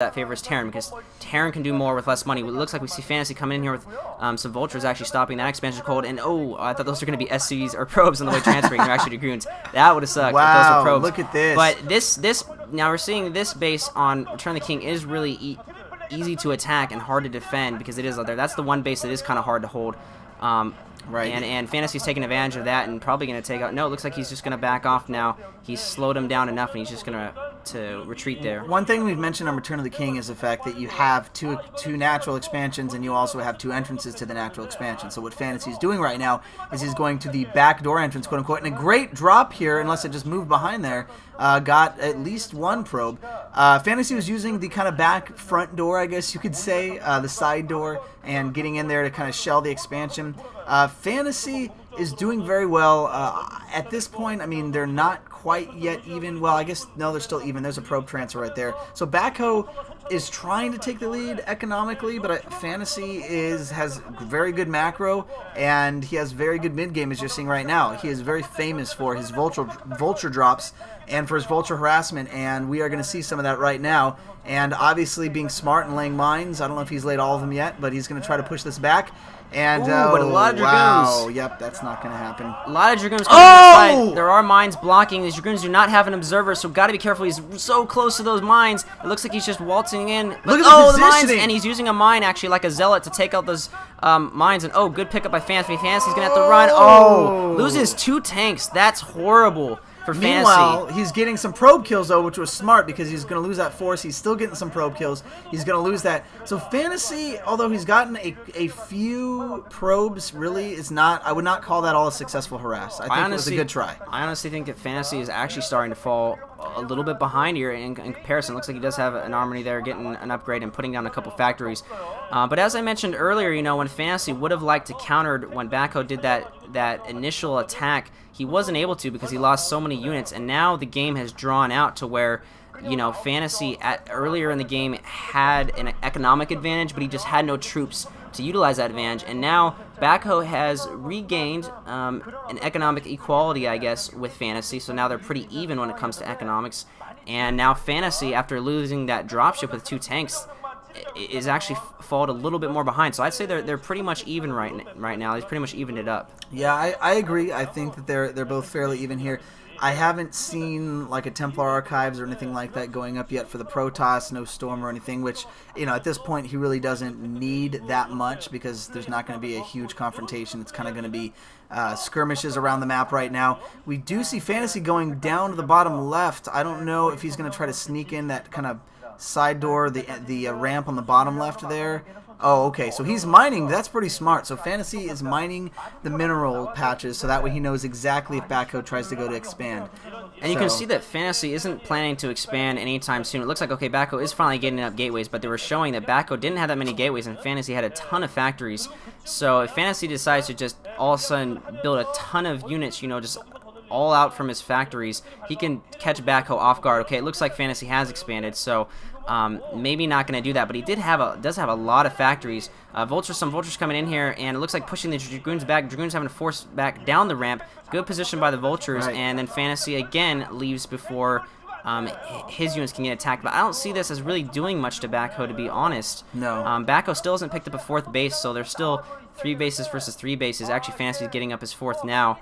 that favors Terran, because Terran can do more with less money. It looks like we see Fantasy coming in here with some Vultures actually stopping that expansion code. And oh, I thought those were going to be SCs or probes on the way transferring. They're actually Dragoons. That would have sucked if those were probes. Look at this. But now we're seeing this base on Return of the King is really easy to attack and hard to defend because it is out there. That's the one base that is kind of hard to hold. Right. And Fantasy's taking advantage of that and probably going to take out. No, it looks like he's just going to back off now. He's slowed him down enough, and he's just going to retreat there. One thing we've mentioned on Return of the King is the fact that you have two natural expansions, and you also have 2 entrances to the natural expansion. So what Fantasy's doing right now is he's going to the back door entrance, quote unquote, and a great drop here, unless it just moved behind there. Got at least 1 probe. Fantasy was using the kind of back front door, I guess you could say, the side door, and getting in there to kind of shell the expansion. Fantasy is doing very well. At this point, I mean, they're not quite yet even. Well, I guess, no, they're still even. There's a probe transfer right there. So BackHo is trying to take the lead economically, but Fantasy has very good macro, and he has very good mid-game, as you're seeing right now. He is very famous for his vulture drops and for his vulture harassment, and we are going to see some of that right now. And obviously being smart and laying mines. I don't know if he's laid all of them yet, but he's going to try to push this back. And but a lot of Dragoons. Wow, yep, that's not going to happen. A lot of Dragoons coming to the side. There are mines blocking. These Dragoons do not have an observer, so got to be careful. He's so close to those mines. It looks like he's just waltzing in. Look at the mines, and he's using a mine actually like a zealot to take out those mines. And oh, good pickup by Fantasy. Fantasy's going to have to run. Oh, loses 2 tanks. That's horrible. Meanwhile, he's getting some probe kills, though, which was smart because he's going to lose that force. He's still getting some probe kills. He's going to lose that. So Fantasy, although he's gotten a few probes, really is not. I would not call that all a successful harass. I think it was a good try. I honestly think that Fantasy is actually starting to fall a little bit behind here in comparison. Looks like he does have an armory there, getting an upgrade and putting down a couple factories. But as I mentioned earlier, you know, when Fantasy would have liked to counter when BackHo did that initial attack, he wasn't able to because he lost so many units, and now the game has drawn out to where, you know, Fantasy earlier in the game had an economic advantage, but he just had no troops to utilize that advantage, and now BackHo has regained an economic equality, I guess, with Fantasy, so now they're pretty even when it comes to economics, and now Fantasy, after losing that dropship with 2 tanks, is actually fallen a little bit more behind. So I'd say they're pretty much even right now. He's pretty much evened it up. Yeah, I agree. I think that they're both fairly even here. I haven't seen like a Templar Archives or anything like that going up yet for the Protoss, no Storm or anything, which, you know, at this point he really doesn't need that much because there's not going to be a huge confrontation. It's kind of going to be skirmishes around the map right now. We do see Fantasy going down to the bottom left. I don't know if he's going to try to sneak in that kind of side door, the ramp on the bottom left there. Oh, okay, so he's mining. That's pretty smart. So Fantasy is mining the mineral patches so that way he knows exactly if BackHo tries to go to expand. And you can see that Fantasy isn't planning to expand anytime soon. It looks like, okay, BackHo is finally getting up gateways, but they were showing that BackHo didn't have that many gateways and Fantasy had a ton of factories. So if Fantasy decides to just all of a sudden build a ton of units, you know, just all out from his factories, he can catch BackHo off guard. Okay, it looks like Fantasy has expanded, so maybe not going to do that, but he does have a lot of factories. Some vultures coming in here, and it looks like pushing the Dragoons back. Dragoons having to force back down the ramp. Good position by the vultures, right. And then Fantasy again leaves before his units can get attacked. But I don't see this as really doing much to BackHo, to be honest. No. BackHo still hasn't picked up a 4th base, so there's still 3 bases versus 3 bases. Actually, Fantasy's getting up his 4th now.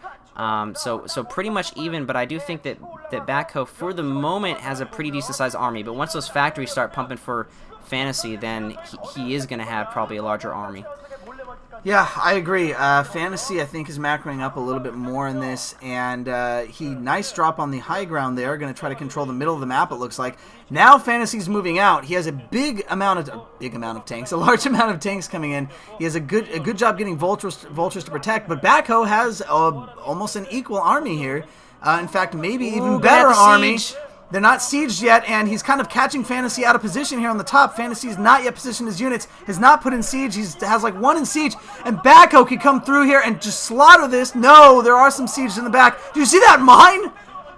So pretty much even, but I do think that BackHo, for the moment, has a pretty decent-sized army. But once those factories start pumping for Fantasy, then he is going to have probably a larger army. Yeah, I agree. Fantasy, I think, is macroing up a little bit more in this, and nice drop on the high ground there. Going to try to control the middle of the map, it looks like. Now Fantasy's moving out. He has a large amount of tanks coming in. He has a good job getting vultures to protect, but BackHo has almost an equal army here. In fact, maybe even better army. They're not sieged yet, and he's kind of catching Fantasy out of position here on the top. Fantasy's not yet positioned his units, has not put in siege. He has like 1 in siege, and BackHo can come through here and just slaughter this. No, there are some sieges in the back. Do you see that mine?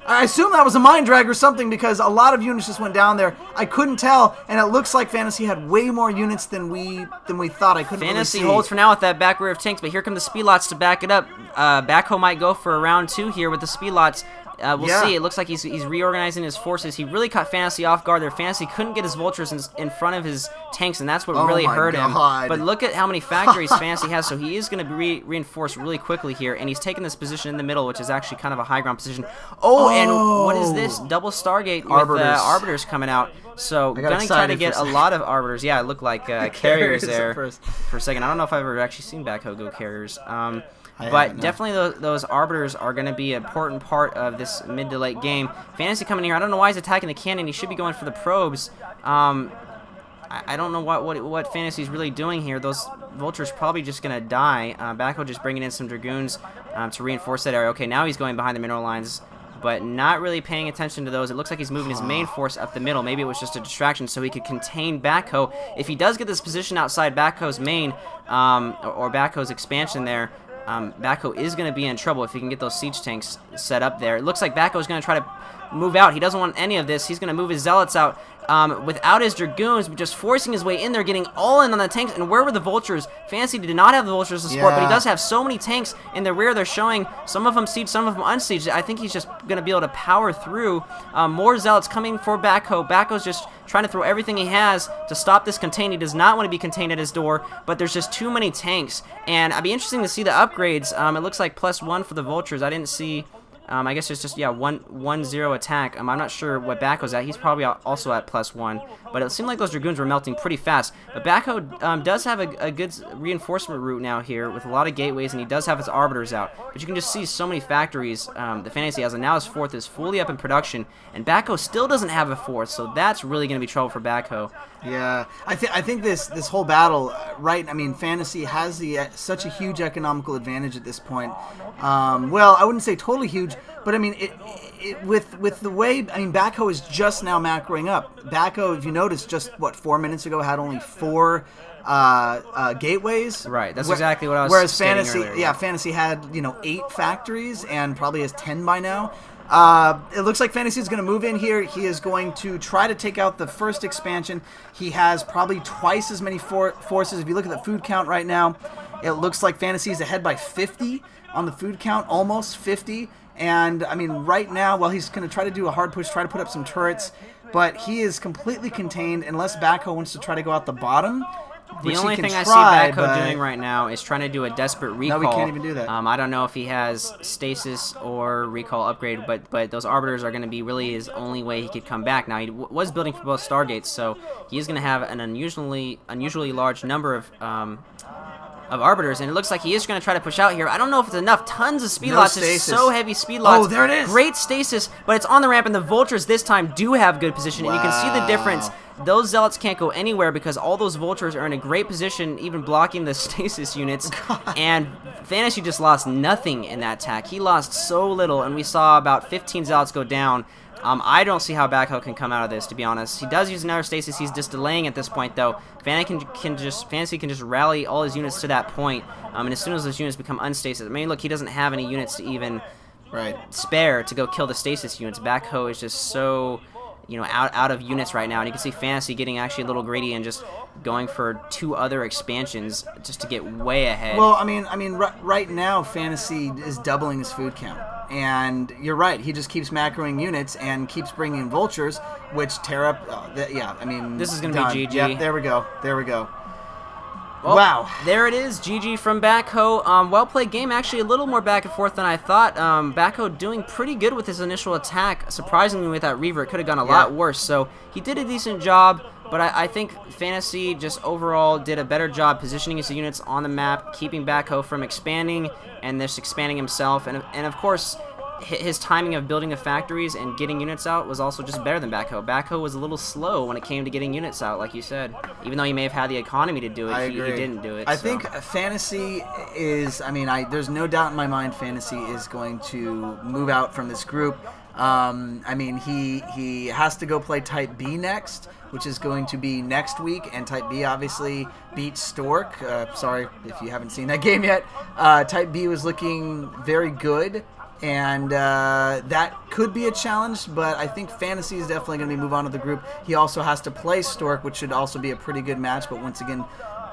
I assume that was a mine drag or something because a lot of units just went down there. I couldn't tell, and it looks like Fantasy had way more units than we thought. I couldn't really see. Fantasy holds for now with that back rear of tanks, but here come the speed lots to back it up. BackHo might go for a round 2 here with the speed lots. We'll see. It looks like he's reorganizing his forces. He really caught Fantasy off guard there. Fantasy couldn't get his vultures in front of his tanks, and that's what really hurt him. But look at how many factories Fantasy has, so he is going to be reinforced really quickly here, and he's taking this position in the middle, which is actually kind of a high ground position. And what is this? Double Stargate with Arbiters coming out. So gonna try to get a lot of Arbiters. Yeah, it looked like carriers there for a second. I don't know if I've ever actually seen BackHo go carriers. But definitely those Arbiters are going to be an important part of this mid to late game. Fantasy coming here. I don't know why he's attacking the cannon. He should be going for the probes. I don't know what Fantasy's really doing here. Those vultures probably just going to die. BackHo just bringing in some Dragoons to reinforce that area. Okay, now he's going behind the mineral lines, but not really paying attention to those. It looks like he's moving his main force up the middle. Maybe it was just a distraction so he could contain BackHo. If he does get this position outside BackHo's main or BackHo's expansion there, BackHo is going to be in trouble if he can get those siege tanks set up there. It looks like BackHo is going to try to move out. He doesn't want any of this. He's going to move his zealots out without his dragoons, just forcing his way in there, getting all in on the tanks. And where were the vultures? Fantasy did not have the vultures to support, but he does have so many tanks in the rear. They're showing some of them siege, some of them unsieged. I think he's just going to be able to power through. More zealots coming for BackHo. BackHo's just trying to throw everything he has to stop this contain. He does not want to be contained at his door, but there's just too many tanks. And it'd be interesting to see the upgrades. It looks like +1 for the vultures. I didn't see. I guess it's just 1-0 attack. I'm not sure what BackHo's at. He's probably also at +1, but it seemed like those dragoons were melting pretty fast. But BackHo does have a good reinforcement route now here with a lot of gateways, and he does have his arbiters out. But you can just see so many factories the Fantasy has, and now his fourth is fully up in production, and BackHo still doesn't have a fourth, so that's really going to be trouble for BackHo. Yeah, I think this whole battle, right? I mean, Fantasy has such a huge economical advantage at this point. Well, I wouldn't say totally huge, but I mean, with the way, I mean, BackHo is just now macroing up. BackHo, if you notice, just 4 minutes ago had only 4 gateways. Right, that's exactly what I was. Whereas Fantasy, earlier. Fantasy had 8 factories and probably has 10 by now. It looks like Fantasy is going to move in here. He is going to try to take out the first expansion. He has probably twice as many forces. If you look at the food count right now, it looks like Fantasy is ahead by 50 on the food count, almost 50. And, I mean, right now, well, he's going to try to do a hard push, try to put up some turrets, but he is completely contained unless BackHo wants to try to go out the bottom. The only thing I see BackHo doing right now is trying to do a desperate recall. No, we can't even do that. I don't know if he has stasis or recall upgrade, but those arbiters are going to be really his only way he could come back. Now, he was building for both Stargates, so he is going to have an unusually large number of arbiters, and it looks like he is going to try to push out here. I don't know if it's enough. Tons of speed lots. It's so heavy speed lots. Oh, there it is. Great stasis, but it's on the ramp, and the vultures this time do have good position, and you can see the difference. Those zealots can't go anywhere because all those vultures are in a great position, even blocking the stasis units. And Fantasy just lost nothing in that attack. He lost so little, and we saw about 15 zealots go down. I don't see how BackHo can come out of this, to be honest. He does use another stasis. He's just delaying at this point, though. Fantasy can just rally all his units to that point, and as soon as those units become unstasis, I mean, look, he doesn't have any units to even spare to go kill the stasis units. BackHo is just so, out of units right now, and you can see Fantasy getting actually a little greedy and just going for 2 other expansions just to get way ahead. Well, I mean, right now Fantasy is doubling his food count. And you're right, he just keeps macroing units and keeps bringing in vultures, which tear up. I mean, this is going to be GG. Yep, there we go. Well, wow. There it is, GG from BackHo. Well-played game, actually a little more back and forth than I thought. BackHo doing pretty good with his initial attack. Surprisingly, with that Reaver, it could have gone a lot worse. So he did a decent job, but I think Fantasy just overall did a better job positioning his units on the map, keeping BackHo from expanding and just expanding himself. And of course, his timing of building the factories and getting units out was also just better than BackHo. BackHo was a little slow when it came to getting units out, like you said. Even though he may have had the economy to do it, he didn't do it. I think Fantasy is, there's no doubt in my mind Fantasy is going to move out from this group. He has to go play Type B next, which is going to be next week, and Type B obviously beats Stork. Sorry if you haven't seen that game yet. Type B was looking very good, and that could be a challenge, but I think Fantasy is definitely going to move on to the group. He also has to play Stork, which should also be a pretty good match, but once again,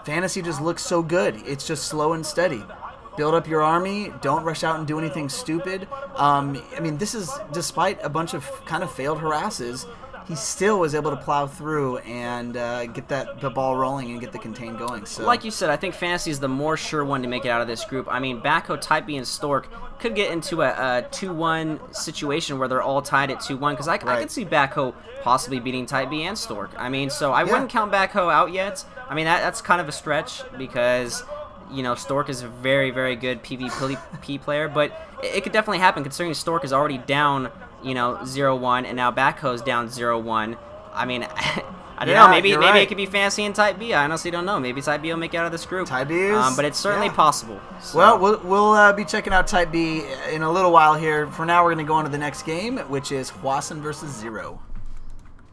Fantasy just looks so good. It's just slow and steady. build up your army. Don't rush out and do anything stupid. I mean, this is despite a bunch of kind of failed harasses. He still was able to plow through and get the ball rolling and get the contain going. So, like you said, I think Fantasy is the more sure one to make it out of this group. I mean, BackHo, Type B, and Stork could get into a 2-1 situation where they're all tied at 2-1, because I could see BackHo possibly beating Type B and Stork. I mean, so I wouldn't count BackHo out yet. I mean, that's kind of a stretch because, you know, Stork is a very, very good PvP player, but it could definitely happen considering Stork is already down, you know, 0-1, and now BackHo's down 0-1. I mean, I don't know. Maybe it could be Fantasy and Type B. I honestly don't know. Maybe Type B will make it out of this group. Type B is, but it's certainly possible. So. Well, we'll be checking out Type B in a little while here. For now, we're going to go on to the next game, which is Hwasun versus Zero.